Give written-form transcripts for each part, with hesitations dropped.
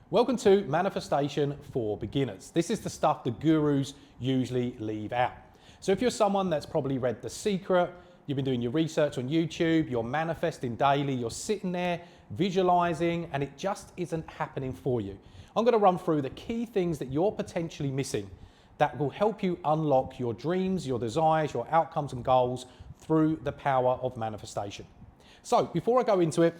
Welcome to Manifestation for Beginners. This is the stuff the gurus usually leave out. So if you're someone that's probably read The Secret, you've been doing your research on YouTube, you're manifesting daily, you're sitting there visualizing, and it just isn't happening for you. I'm going to run through the key things that you're potentially missing that will help you unlock your dreams, your desires, your outcomes and goals through the power of manifestation. So before I go into it,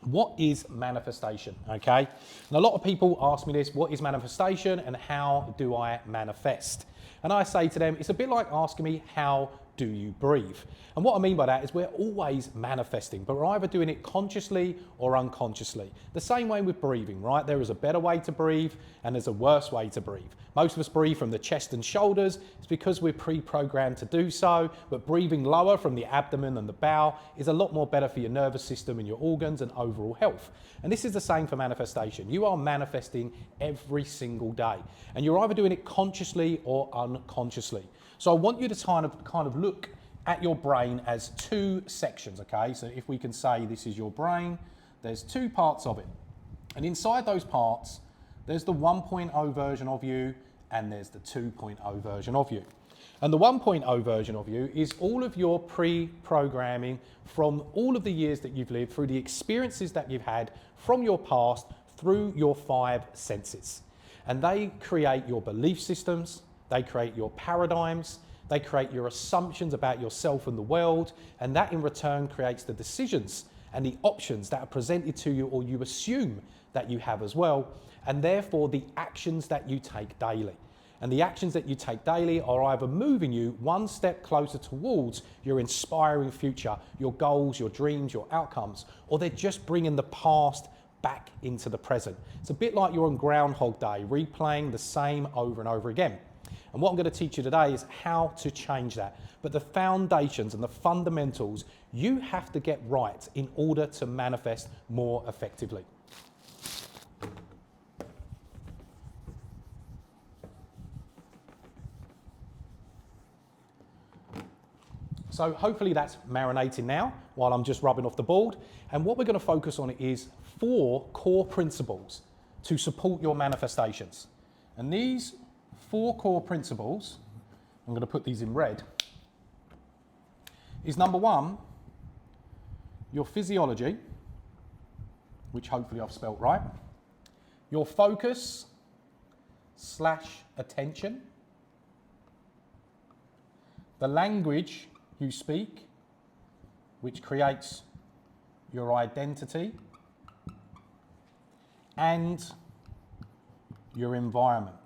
what is manifestation, okay? And a lot of people ask me this, what is manifestation and how do I manifest? And I say to them, it's a bit like asking me, how do you breathe? And what I mean by that is we're always manifesting, but we're either doing it consciously or unconsciously. The same way with breathing, right? There is a better way to breathe and there's a worse way to breathe. Most of us breathe from the chest and shoulders. It's because we're pre-programmed to do so, but breathing lower from the abdomen and the bowel is a lot more better for your nervous system and your organs and overall health. And this is the same for manifestation. You are manifesting every single day, and you're either doing it consciously or unconsciously. So I want you to kind of look at your brain as two sections, okay? So if we can say this is your brain, there's two parts of it. And inside those parts, there's the 1.0 version of you and there's the 2.0 version of you. And the 1.0 version of you is all of your pre-programming from all of the years that you've lived, through the experiences that you've had from your past, through your 5 senses. And they create your belief systems, they create your paradigms, they create your assumptions about yourself and the world, and that in return creates the decisions and the options that are presented to you or you assume that you have as well, and therefore the actions that you take daily. And the actions that you take daily are either moving you one step closer towards your inspiring future, your goals, your dreams, your outcomes, or they're just bringing the past back into the present. It's a bit like you're on Groundhog Day, replaying the same over and over again. And what I'm going to teach you today is how to change that. But the foundations and the fundamentals you have to get right in order to manifest more effectively. So hopefully that's marinating now while I'm just rubbing off the board. And what we're going to focus on is 4 core principles to support your manifestations. And these 4 core principles, I'm going to put these in red, is number 1, your physiology, which hopefully I've spelt right, your focus / attention, the language you speak, which creates your identity, and your environment.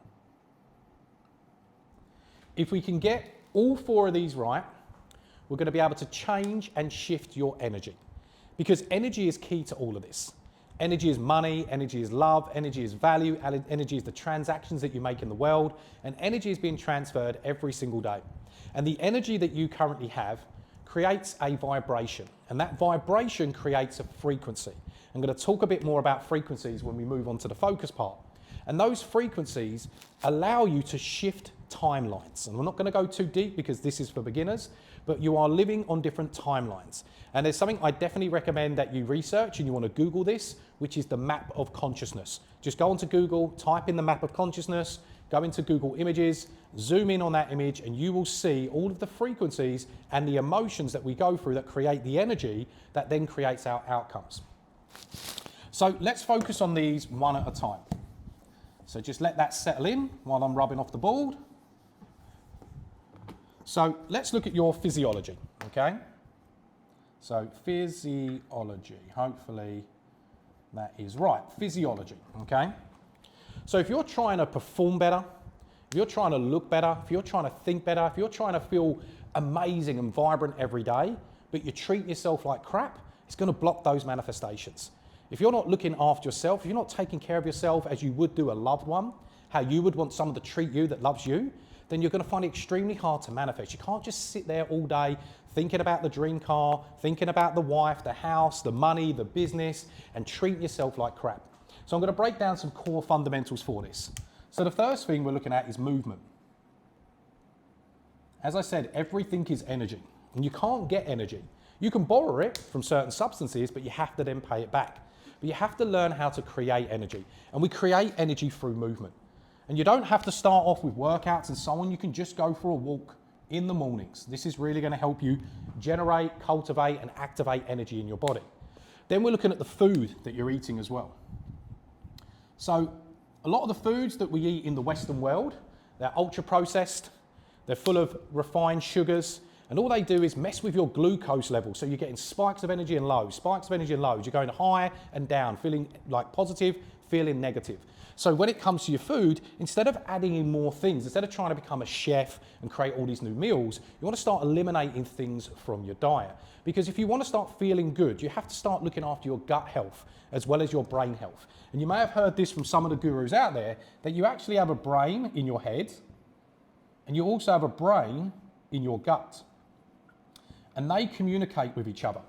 If we can get all 4 of these right, we're going to be able to change and shift your energy, because energy is key to all of this. Energy is money, energy is love, energy is value, energy is the transactions that you make in the world, and energy is being transferred every single day. And the energy that you currently have creates a vibration, and that vibration creates a frequency. I'm going to talk a bit more about frequencies when we move on to the focus part. And those frequencies allow you to shift timelines. And we're not going to go too deep because this is for beginners, but you are living on different timelines. And there's something I definitely recommend that you research, and you want to Google this, which is the map of consciousness. Just go onto Google, type in the map of consciousness, go into Google Images, zoom in on that image, and you will see all of the frequencies and the emotions that we go through that create the energy that then creates our outcomes. So let's focus on these one at a time. So just let that settle in while I'm rubbing off the board. So let's look at your physiology, okay? So physiology, hopefully that is right. Physiology, okay? So if you're trying to perform better, if you're trying to look better, if you're trying to think better, if you're trying to feel amazing and vibrant every day, but you're treating yourself like crap, it's going to block those manifestations. If you're not looking after yourself, if you're not taking care of yourself as you would do a loved one, how you would want someone to treat you that loves you, then you're going to find it extremely hard to manifest. You can't just sit there all day thinking about the dream car, thinking about the wife, the house, the money, the business, and treating yourself like crap. So I'm going to break down some core fundamentals for this. So the first thing we're looking at is movement. As I said, everything is energy, and you can't get energy. You can borrow it from certain substances, but you have to then pay it back. but you have to learn how to create energy. And we create energy through movement. And you don't have to start off with workouts and so on. You can just go for a walk in the mornings. This is really going to help you generate, cultivate, and activate energy in your body. Then we're looking at the food that you're eating as well. So a lot of the foods that we eat in the Western world, they're ultra processed, they're full of refined sugars, and all they do is mess with your glucose level. So you're getting spikes of energy and lows, spikes of energy and lows. You're going high and down, feeling like positive, feeling negative. So when it comes to your food, instead of adding in more things, instead of trying to become a chef and create all these new meals, you want to start eliminating things from your diet. Because if you want to start feeling good, you have to start looking after your gut health as well as your brain health. And you may have heard this from some of the gurus out there, that you actually have a brain in your head and you also have a brain in your gut. And they communicate with each other.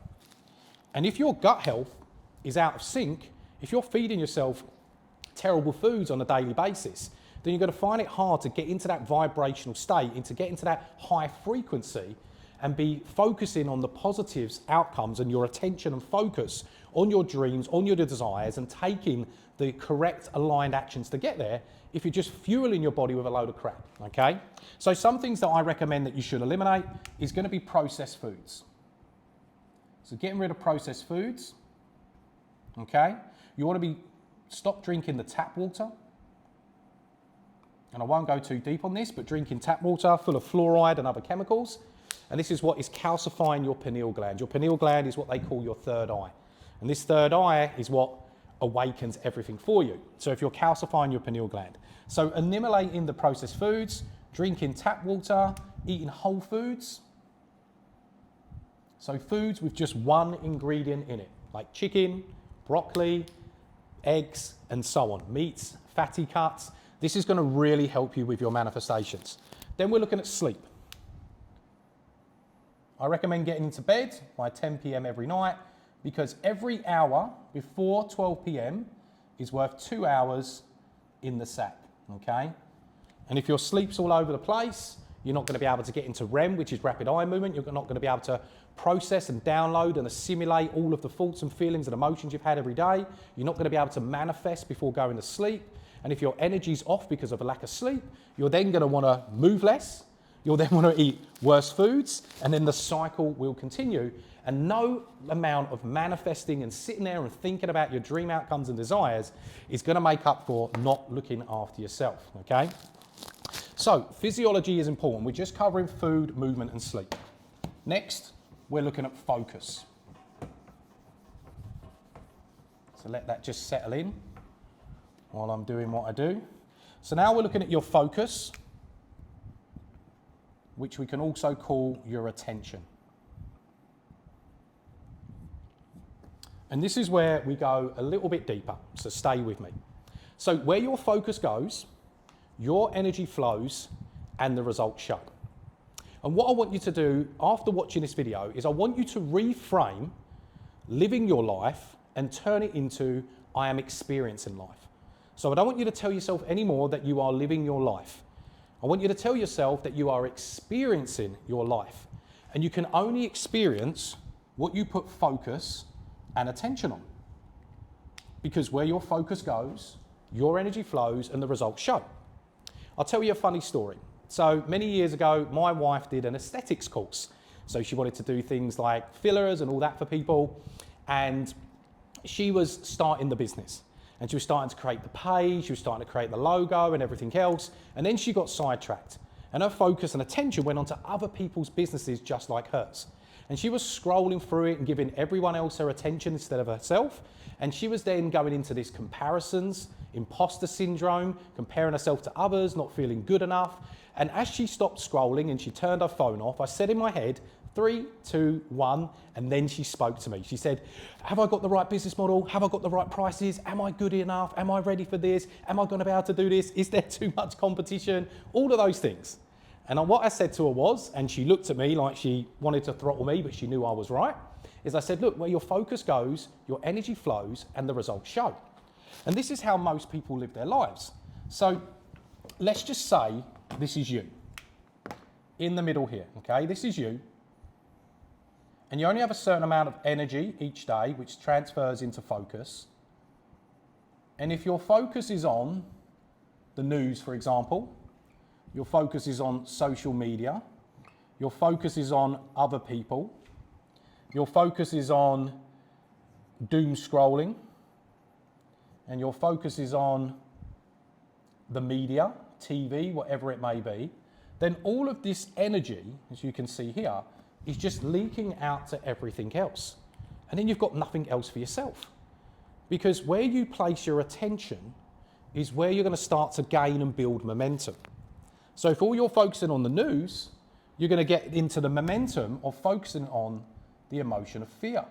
And if your gut health is out of sync, if you're feeding yourself terrible foods on a daily basis, then you're going to find it hard to get into that vibrational state, and to get into that high frequency and be focusing on the positives, outcomes, and your attention and focus on your dreams, on your desires, and taking the correct aligned actions to get there if you're just fueling your body with a load of crap, okay? So some things that I recommend that you should eliminate is going to be processed foods. So getting rid of processed foods, okay? You want to stop drinking the tap water. And I won't go too deep on this, but drinking tap water full of fluoride and other chemicals. And this is what is calcifying your pineal gland. Your pineal gland is what they call your third eye. And this third eye is what awakens everything for you. So if you're calcifying your pineal gland. So eliminating the processed foods, drinking tap water, eating whole foods. So foods with just one ingredient in it, like chicken, broccoli, eggs, and so on. Meats, fatty cuts. This is going to really help you with your manifestations. Then we're looking at sleep. I recommend getting into bed by 10 p.m. every night, because every hour before 12 p.m. is worth 2 hours in the sack, okay? And if your sleep's all over the place, you're not going to be able to get into REM, which is rapid eye movement. You're not going to be able to process and download and assimilate all of the thoughts and feelings and emotions you've had every day. You're not going to be able to manifest before going to sleep. And if your energy's off because of a lack of sleep, you're then going to want to move less. You'll then want to eat worse foods, and then the cycle will continue. And no amount of manifesting and sitting there and thinking about your dream outcomes and desires is going to make up for not looking after yourself, okay? So physiology is important. We're just covering food, movement, and sleep. Next, we're looking at focus. So let that just settle in while I'm doing what I do. So now we're looking at your focus, which we can also call your attention. And this is where we go a little bit deeper, so stay with me. So where your focus goes, your energy flows, and the results show. And what I want you to do after watching this video is I want you to reframe living your life and turn it into I am experiencing life. So I don't want you to tell yourself anymore that you are living your life. I want you to tell yourself that you are experiencing your life. And you can only experience what you put focus and attention on. Because where your focus goes, your energy flows and the results show. I'll tell you a funny story. So many years ago, my wife did an aesthetics course. So she wanted to do things like fillers and all that for people. And she was starting the business. And she was starting to create the page, she was starting to create the logo and everything else. And then she got sidetracked. And her focus and attention went on to other people's businesses just like hers. And she was scrolling through it and giving everyone else her attention instead of herself. And she was then going into this comparisons, imposter syndrome, comparing herself to others, not feeling good enough. And as she stopped scrolling and she turned her phone off, I said in my head, 3, 2, 1, and then she spoke to me. She said, have I got the right business model? Have I got the right prices? Am I good enough? Am I ready for this? Am I going to be able to do this? Is there too much competition? All of those things. And what I said to her was, and she looked at me like she wanted to throttle me, but she knew I was right, is I said, look, where your focus goes, your energy flows, and the results show. And this is how most people live their lives. So let's just say this is you, in the middle here, okay? This is you. And you only have a certain amount of energy each day, which transfers into focus. And if your focus is on the news, for example, your focus is on social media, your focus is on other people, your focus is on doom scrolling, and your focus is on the media, TV, whatever it may be, then all of this energy, as you can see here, is just leaking out to everything else. And then you've got nothing else for yourself. Because where you place your attention is where you're going to start to gain and build momentum. So if all you're focusing on the news, you're going to get into the momentum of focusing on the emotion of fear.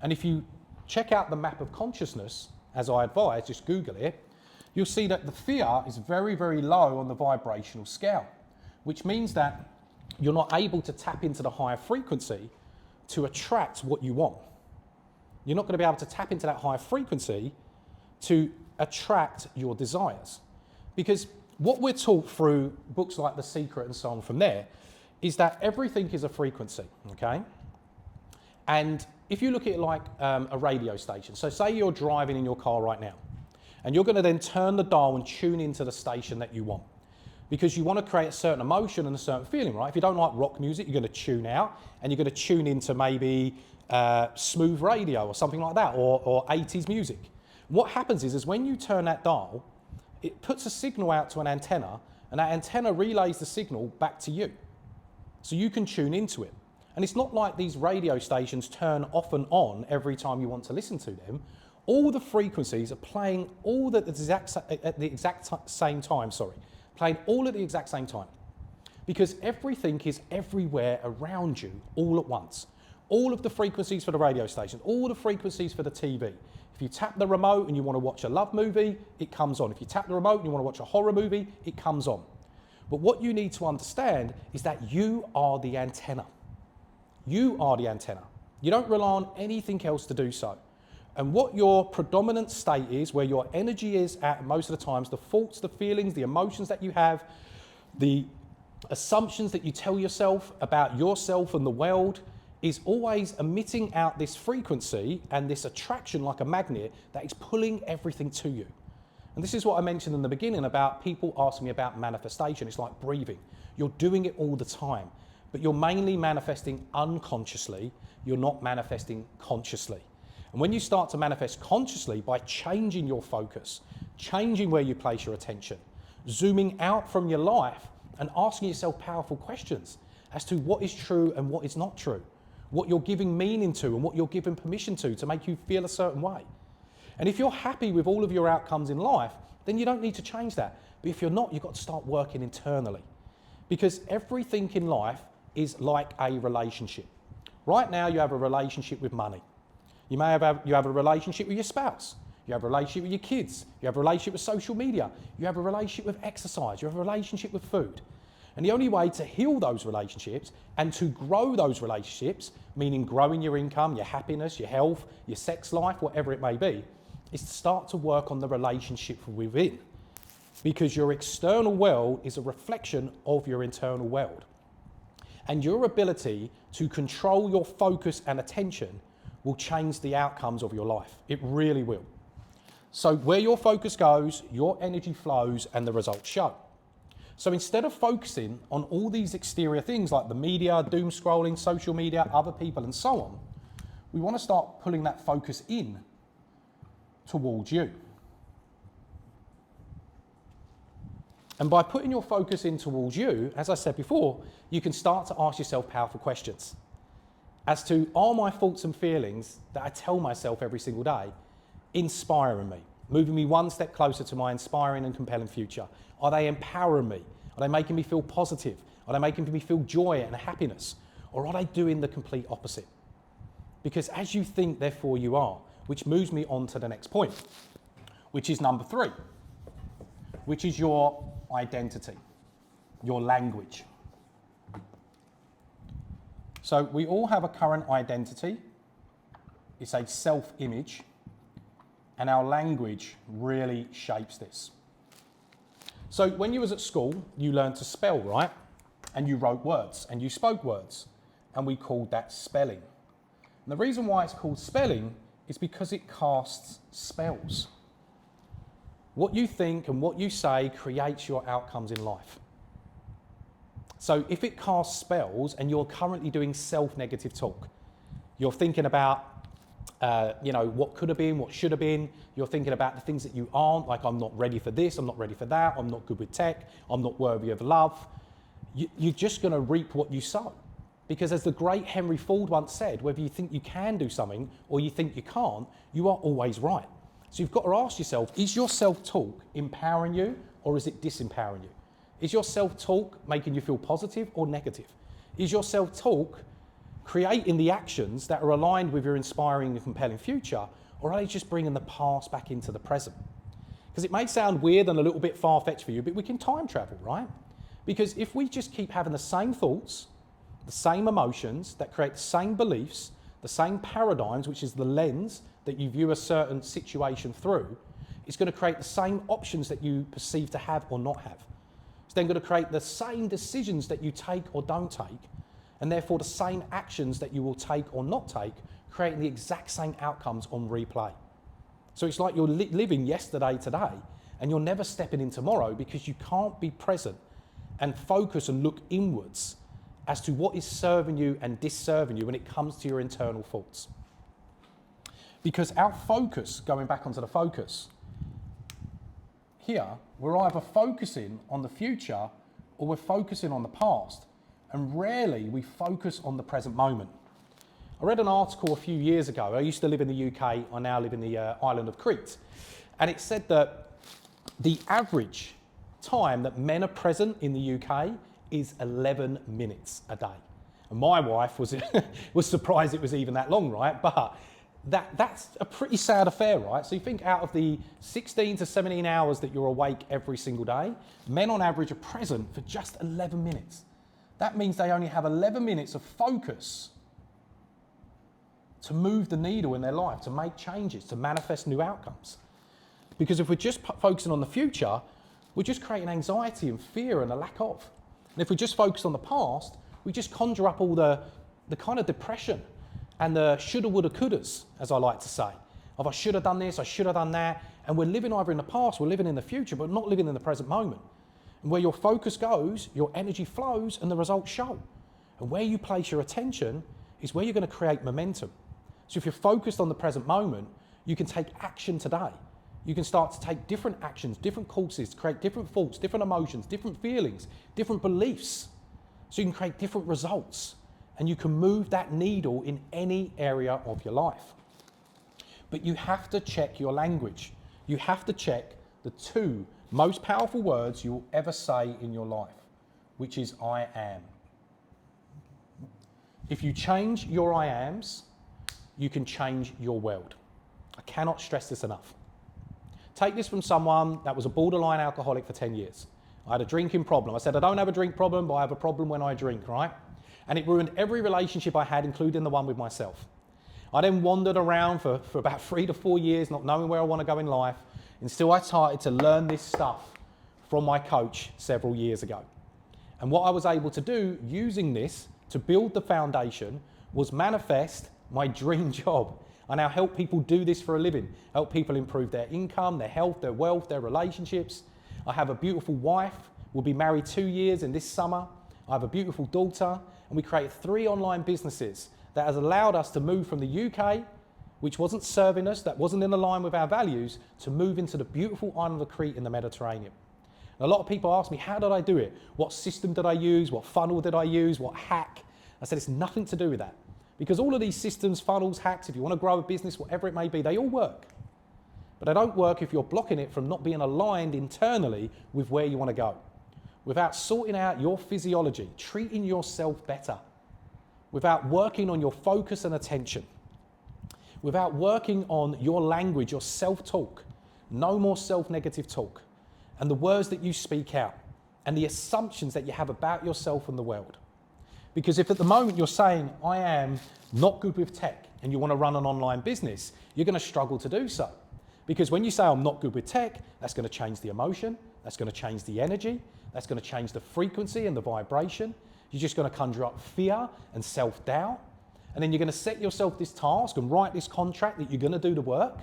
And if you check out the map of consciousness, as I advise, just Google it, you'll see that the fear is very, very low on the vibrational scale, which means that you're not able to tap into the higher frequency to attract what you want. You're not going to be able to tap into that higher frequency to attract your desires. Because what we're taught through books like The Secret and so on from there is that everything is a frequency, okay? And if you look at it like a radio station, so say you're driving in your car right now, and you're going to then turn the dial and tune into the station that you want, because you want to create a certain emotion and a certain feeling, right? If you don't like rock music, you're going to tune out, and you're going to tune into maybe smooth radio or something like that, or 80s music. What happens is when you turn that dial, it puts a signal out to an antenna, and that antenna relays the signal back to you. So you can tune into it. And it's not like these radio stations turn off and on every time you want to listen to them. All the frequencies are playing all at the exact same time, playing all at the exact same time. Because everything is everywhere around you all at once. All of the frequencies for the radio station, all the frequencies for the TV. If you tap the remote and you want to watch a love movie, it comes on. If you tap the remote and you want to watch a horror movie, it comes on. But what you need to understand is that you are the antenna. You are the antenna. You don't rely on anything else to do so. And what your predominant state is, where your energy is at most of the times, the thoughts, the feelings, the emotions that you have, the assumptions that you tell yourself about yourself and the world, is always emitting out this frequency and this attraction like a magnet that is pulling everything to you. And this is what I mentioned in the beginning about people asking me about manifestation. It's like breathing. You're doing it all the time, but you're mainly manifesting unconsciously. You're not manifesting consciously. And when you start to manifest consciously by changing your focus, changing where you place your attention, zooming out from your life and asking yourself powerful questions as to what is true and what is not true, what you're giving meaning to and what you're giving permission to make you feel a certain way. And if you're happy with all of your outcomes in life, then you don't need to change that. But if you're not, you've got to start working internally. Because everything in life is like a relationship. Right now, you have a relationship with money. You have a relationship with your spouse. You have a relationship with your kids. You have a relationship with social media. You have a relationship with exercise. You have a relationship with food. And the only way to heal those relationships and to grow those relationships, meaning growing your income, your happiness, your health, your sex life, whatever it may be, is to start to work on the relationship from within. Because your external world is a reflection of your internal world. And your ability to control your focus and attention will change the outcomes of your life. It really will. So where your focus goes, your energy flows and the results show. So instead of focusing on all these exterior things like the media, doom scrolling, social media, other people and so on, we want to start pulling that focus in towards you. And by putting your focus in towards you, as I said before, you can start to ask yourself powerful questions as to, are my thoughts and feelings that I tell myself every single day inspiring me, moving me one step closer to my inspiring and compelling future? Are they empowering me? Are they making me feel positive? Are they making me feel joy and happiness? Or are they doing the complete opposite? Because as you think, therefore you are, which moves me on to the next point, which is number 3, which is your identity, your language. So we all have a current identity. It's a self-image, and our language really shapes this. So when you was at school, you learned to spell, right? And you wrote words, and you spoke words, and we called that spelling. And the reason why it's called spelling is because it casts spells. What you think and what you say creates your outcomes in life. So if it casts spells and you're currently doing self-negative talk, you're thinking about what could have been, what should have been. You're thinking about the things that you aren't, like I'm not ready for this, I'm not ready for that, I'm not good with tech, I'm not worthy of love. You're just going to reap what you sow. Because as the great Henry Ford once said, whether you think you can do something or you think you can't, you are always right. So you've got to ask yourself, is your self-talk empowering you or is it disempowering you? Is your self-talk making you feel positive or negative? Is your self-talk creating the actions that are aligned with your inspiring and compelling future, or are they just bringing the past back into the present? Because it may sound weird and a little bit far-fetched for you, but we can time travel, right? Because if we just keep having the same thoughts, the same emotions that create the same beliefs, the same paradigms, which is the lens that you view a certain situation through, it's going to create the same options that you perceive to have or not have. It's then going to create the same decisions that you take or don't take, and therefore the same actions that you will take or not take, creating the exact same outcomes on replay. So it's like you're living yesterday today, and you're never stepping in tomorrow because you can't be present and focus and look inwards as to what is serving you and disserving you when it comes to your internal thoughts. Because our focus, going back onto the focus, here, we're either focusing on the future or we're focusing on the past. And rarely we focus on the present moment. I read an article a few years ago. I used to live in the UK. I now live in the island of Crete. And it said that the average time that men are present in the UK is 11 minutes a day. And my wife was surprised it was even that long, right? But that's a pretty sad affair, right? So you think out of the 16 to 17 hours that you're awake every single day, men on average are present for just 11 minutes. That means they only have 11 minutes of focus to move the needle in their life, to make changes, to manifest new outcomes. Because if we're just focusing on the future, we're just creating anxiety and fear and a lack of. And if we just focus on the past, we just conjure up all the kind of depression and the shoulda, woulda, couldas, as I like to say. Of I should have done this, I should have done that. And we're living either in the past, we're living in the future, but not living in the present moment. And where your focus goes, your energy flows and the results show. And where you place your attention is where you're going to create momentum. So if you're focused on the present moment, you can take action today. You can start to take different actions, different courses, create different thoughts, different emotions, different feelings, different beliefs. So you can create different results and you can move that needle in any area of your life. But you have to check your language. You have to check the two most powerful words you will ever say in your life, which is I am. If you change your I ams, you can change your world. I cannot stress this enough. Take this from someone that was a borderline alcoholic for 10 years. I had a drinking problem. I said, I don't have a drink problem, but I have a problem when I drink, right? And it ruined every relationship I had, including the one with myself. I then wandered around for about 3 to 4 years, not knowing where I want to go in life, until I started to learn this stuff from my coach several years ago. And what I was able to do using this to build the foundation was manifest my dream job. I now help people do this for a living, help people improve their income, their health, their wealth, their relationships. I have a beautiful wife. We'll be married 2 years in this summer. I have a beautiful daughter, and we created 3 online businesses that has allowed us to move from the UK, which wasn't serving us, that wasn't in line with our values, to move into the beautiful island of Crete in the Mediterranean. And a lot of people ask me, how did I do it? What system did I use? What funnel did I use? What hack? I said, it's nothing to do with that. Because all of these systems, funnels, hacks, if you want to grow a business, whatever it may be, they all work. But they don't work if you're blocking it from not being aligned internally with where you want to go. Without sorting out your physiology, treating yourself better, without working on your focus and attention, without working on your language, your self-talk, no more self-negative talk, and the words that you speak out, and the assumptions that you have about yourself and the world. Because if at the moment you're saying, I am not good with tech, and you want to run an online business, you're going to struggle to do so. Because when you say, I'm not good with tech, that's going to change the emotion, that's going to change the energy, that's going to change the frequency and the vibration. You're just going to conjure up fear and self-doubt. And then you're going to set yourself this task and write this contract that you're going to do the work.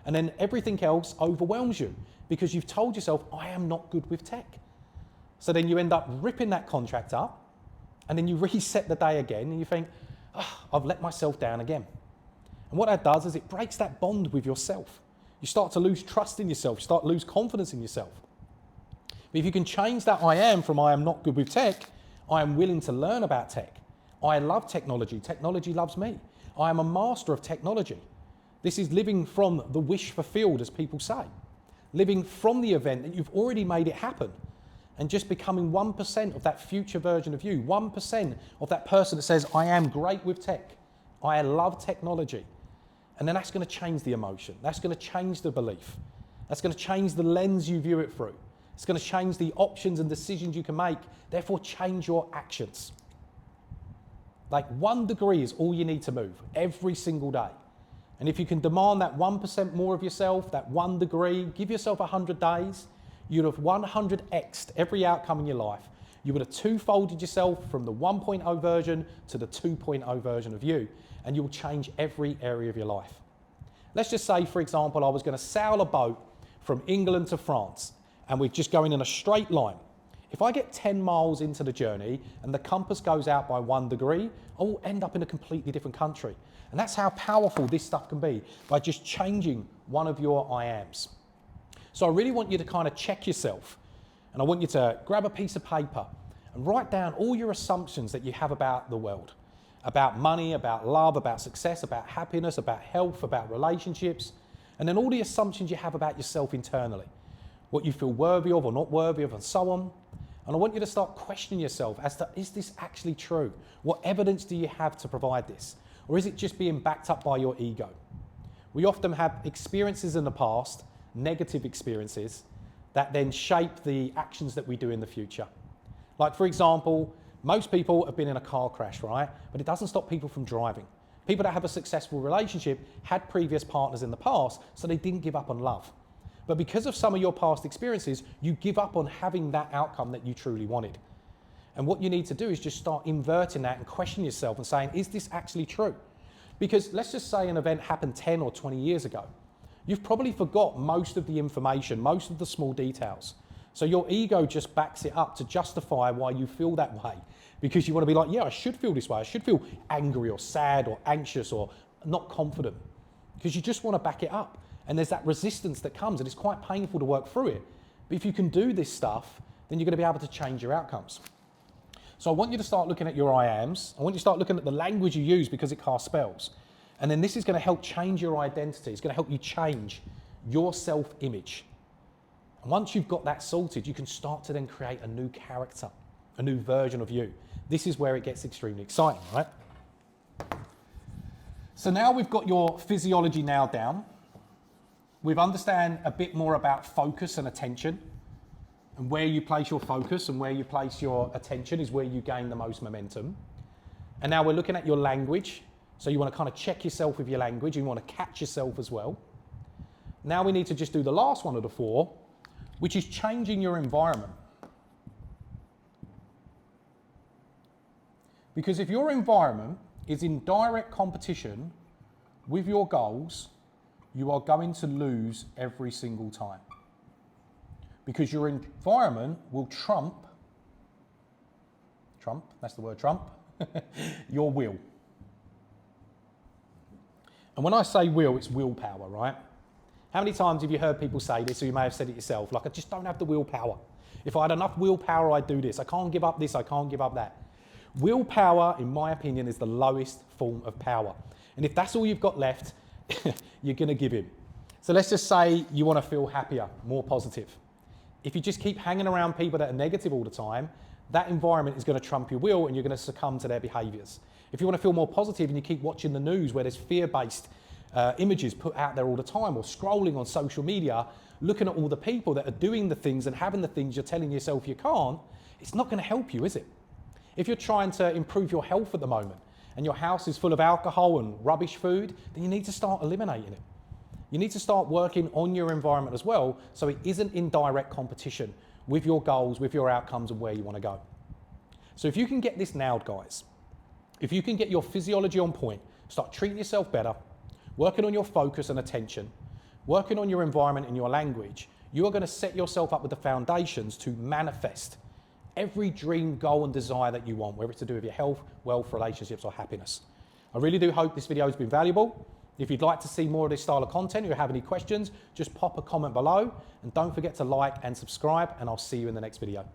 And then everything else overwhelms you because you've told yourself, I am not good with tech. So then you end up ripping that contract up, and then you reset the day again and you think, oh, I've let myself down again. And what that does is it breaks that bond with yourself. You start to lose trust in yourself, you start to lose confidence in yourself. But if you can change that I am from I am not good with tech, I am willing to learn about tech. I love technology, technology loves me. I am a master of technology. This is living from the wish fulfilled, as people say. Living from the event that you've already made it happen, and just becoming 1% of that future version of you, 1% of that person that says, I am great with tech, I love technology. And then that's going to change the emotion, that's going to change the belief, that's going to change the lens you view it through, it's going to change the options and decisions you can make, therefore change your actions. Like 1 degree is all you need to move every single day. And if you can demand that 1% more of yourself, that 1 degree, give yourself 100 days, you'd have 100x'd every outcome in your life. You would have twofolded yourself from the 1.0 version to the 2.0 version of you, and you'll change every area of your life. Let's just say, for example, I was going to sail a boat from England to France, and we're just going in a straight line. If I get 10 miles into the journey and the compass goes out by 1 degree, I will end up in a completely different country. And that's how powerful this stuff can be, by just changing one of your I ams. So I really want you to kind of check yourself, and I want you to grab a piece of paper and write down all your assumptions that you have about the world, about money, about love, about success, about happiness, about health, about relationships, and then all the assumptions you have about yourself internally, what you feel worthy of or not worthy of, and so on. And I want you to start questioning yourself as to, is this actually true? What evidence do you have to provide this? Or is it just being backed up by your ego? We often have experiences in the past, negative experiences, that then shape the actions that we do in the future. Like, for example, most people have been in a car crash, right? But it doesn't stop people from driving. People that have a successful relationship had previous partners in the past, so they didn't give up on love. But because of some of your past experiences, you give up on having that outcome that you truly wanted. And what you need to do is just start inverting that and question yourself and saying, is this actually true? Because let's just say an event happened 10 or 20 years ago. You've probably forgot most of the information, most of the small details. So your ego just backs it up to justify why you feel that way. Because you want to be like, yeah, I should feel this way. I should feel angry or sad or anxious or not confident. Because you just want to back it up. And there's that resistance that comes, and it's quite painful to work through it. But if you can do this stuff, then you're going to be able to change your outcomes. So I want you to start looking at your I ams. I want you to start looking at the language you use, because it casts spells. And then this is going to help change your identity. It's going to help you change your self-image. And once you've got that sorted, you can start to then create a new character, a new version of you. This is where it gets extremely exciting, right? So now we've got your physiology nailed down. We've understand a bit more about focus and attention, and where you place your focus and where you place your attention is where you gain the most momentum. And now we're looking at your language. So you want to kind of check yourself with your language. You want to catch yourself as well. Now we need to just do the last one of the 4, which is changing your environment. Because if your environment is in direct competition with your goals, you are going to lose every single time. Because your environment will trump, that's the word trump, your will. And when I say will, it's willpower, right? How many times have you heard people say this, or you may have said it yourself, like, I just don't have the willpower. If I had enough willpower, I'd do this. I can't give up this, I can't give up that. Willpower, in my opinion, is the lowest form of power. And if that's all you've got left, you're going to give in. So let's just say you want to feel happier, more positive. If you just keep hanging around people that are negative all the time, that environment is going to trump your will, and you're going to succumb to their behaviours. If you want to feel more positive and you keep watching the news where there's fear-based images put out there all the time, or scrolling on social media, looking at all the people that are doing the things and having the things you're telling yourself you can't, it's not going to help you, is it? If you're trying to improve your health at the moment and your house is full of alcohol and rubbish food, then you need to start eliminating it. You need to start working on your environment as well, so it isn't in direct competition with your goals, with your outcomes, and where you want to go. So if you can get this nailed, guys, if you can get your physiology on point, start treating yourself better, working on your focus and attention, working on your environment and your language, you are going to set yourself up with the foundations to manifest every dream, goal and desire that you want, whether it's to do with your health, wealth, relationships or happiness. I really do hope this video has been valuable. If you'd like to see more of this style of content or you have any questions, just pop a comment below and don't forget to like and subscribe, and I'll see you in the next video.